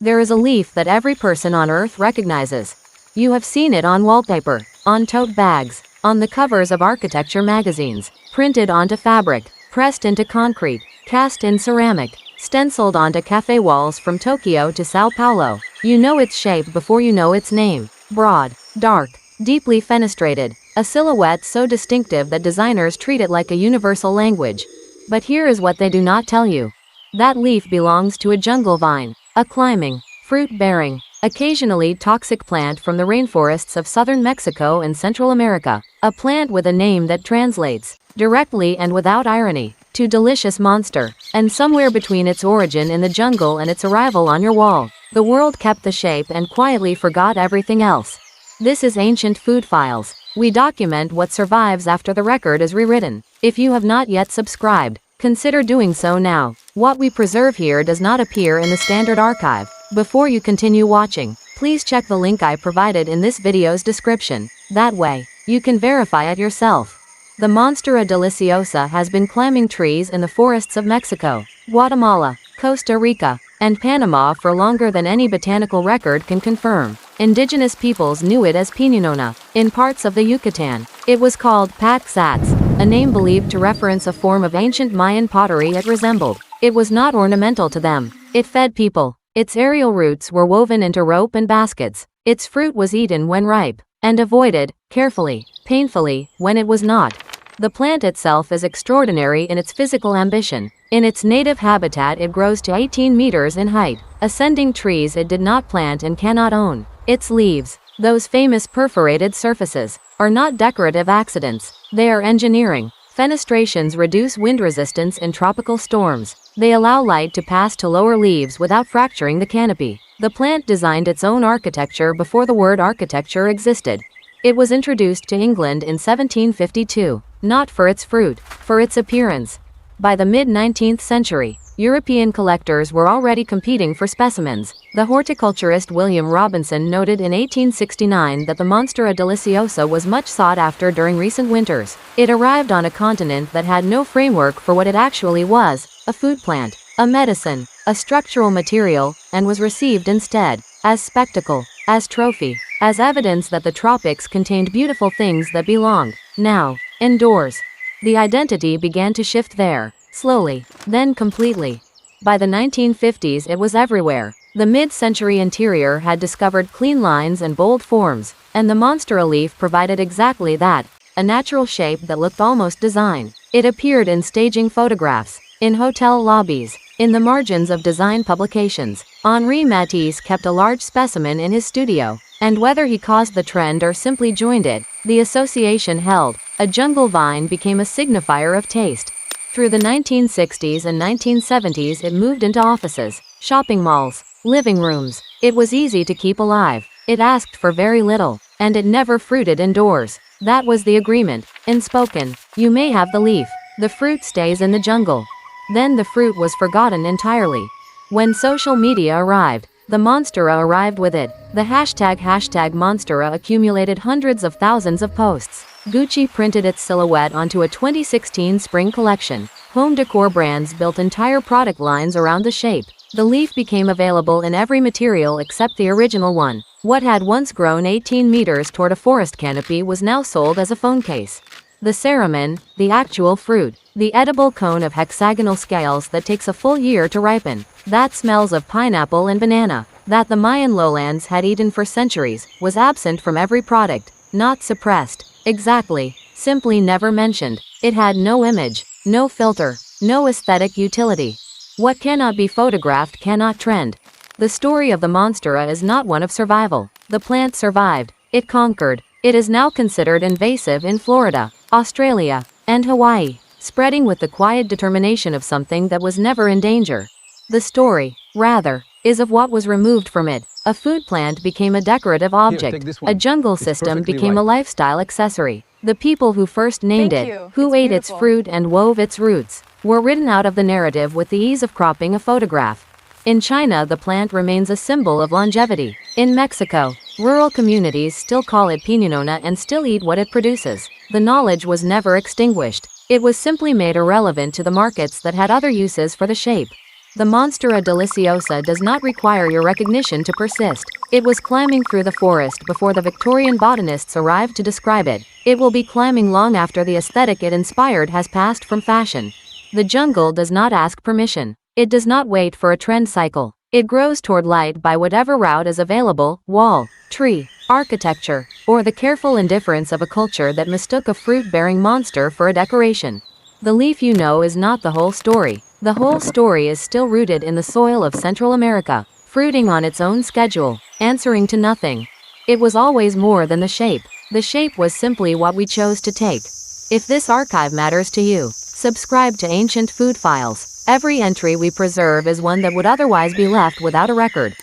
There is a leaf that every person on Earth recognizes. You have seen it on wallpaper, on tote bags, on the covers of architecture magazines, printed onto fabric, pressed into concrete, cast in ceramic, stenciled onto cafe walls from Tokyo to Sao Paulo. You know its shape before you know its name. Broad, dark, deeply fenestrated, a silhouette so distinctive that designers treat it like a universal language. But here is what they do not tell you. That leaf belongs to a jungle vine, a climbing, fruit-bearing, occasionally toxic plant from the rainforests of southern Mexico and Central America, a plant with a name that translates, directly and without irony, to delicious monster, and somewhere between its origin in the jungle and its arrival on your wall, the world kept the shape and quietly forgot everything else. This is Ancient Food Files. We document what survives after the record is rewritten. If you have not yet subscribed, consider doing so now. What we preserve here does not appear in the standard archive. Before you continue watching, please check the link I provided in this video's description. That way, you can verify it yourself. The monstera deliciosa has been climbing trees in the forests of Mexico, Guatemala, Costa Rica, and Panama for longer than any botanical record can confirm. Indigenous peoples knew it as piñonona. In parts of the Yucatan, it was called patsats, a name believed to reference a form of ancient Mayan pottery it resembled. It was not ornamental to them. It fed people. Its aerial roots were woven into rope and baskets. Its fruit was eaten when ripe, and avoided, carefully, painfully, when it was not. The plant itself is extraordinary in its physical ambition. In its native habitat it grows to 18 meters in height, ascending trees it did not plant and cannot own. Its leaves, those famous perforated surfaces, are not decorative accidents. They are engineering. Fenestrations reduce wind resistance in tropical storms. They allow light to pass to lower leaves without fracturing the canopy. The plant designed its own architecture before the word architecture existed. It was introduced to England in 1752, not for its fruit, for its appearance. By the mid-19th century, European collectors were already competing for specimens. The horticulturist William Robinson noted in 1869 that the monstera deliciosa was much sought after during recent winters. It arrived on a continent that had no framework for what it actually was, a food plant, a medicine, a structural material, and was received instead, as spectacle, as trophy, as evidence that the tropics contained beautiful things that belonged, now, indoors. The identity began to shift there, slowly, then completely. By the 1950s it was everywhere. The mid-century interior had discovered clean lines and bold forms, and the monstera leaf provided exactly that, a natural shape that looked almost designed. It appeared in staging photographs, in hotel lobbies, in the margins of design publications. Henri Matisse kept a large specimen in his studio, and whether he caused the trend or simply joined it, the association held. A jungle vine became a signifier of taste. Through the 1960s and 1970s it moved into offices, shopping malls, living rooms. It was easy to keep alive. It asked for very little, and it never fruited indoors. That was the agreement. Unspoken. You may have the leaf. The fruit stays in the jungle. Then the fruit was forgotten entirely. When social media arrived, the monstera arrived with it. The hashtag monstera accumulated hundreds of thousands of posts. Gucci printed its silhouette onto a 2016 spring collection. Home decor brands built entire product lines around the shape. The leaf became available in every material except the original one. What had once grown 18 meters toward a forest canopy was now sold as a phone case. The ceramen, the actual fruit, the edible cone of hexagonal scales that takes a full year to ripen, that smells of pineapple and banana, that the Mayan lowlands had eaten for centuries, was absent from every product, not suppressed. Exactly, simply never mentioned. It had no image, no filter, no aesthetic utility. What cannot be photographed cannot trend. The story of the monstera is not one of survival. The plant survived. It conquered. It is now considered invasive in Florida, Australia, and Hawaii, spreading with the quiet determination of something that was never in danger. The story, rather, is of what was removed from it. A food plant became a decorative object. A jungle system became a lifestyle accessory. The people who first named it, who ate its fruit and wove its roots, were written out of the narrative with the ease of cropping a photograph. In China, the plant remains a symbol of longevity. In Mexico, rural communities still call it piñonona and still eat what it produces. The knowledge was never extinguished. It was simply made irrelevant to the markets that had other uses for the shape. The monstera deliciosa does not require your recognition to persist. It was climbing through the forest before the Victorian botanists arrived to describe it. It will be climbing long after the aesthetic it inspired has passed from fashion. The jungle does not ask permission. It does not wait for a trend cycle. It grows toward light by whatever route is available: wall, tree, architecture, or the careful indifference of a culture that mistook a fruit-bearing monster for a decoration. The leaf you know is not the whole story. The whole story is still rooted in the soil of Central America, fruiting on its own schedule, answering to nothing. It was always more than the shape. The shape was simply what we chose to take. If this archive matters to you, subscribe to Ancient Food Files. Every entry we preserve is one that would otherwise be left without a record.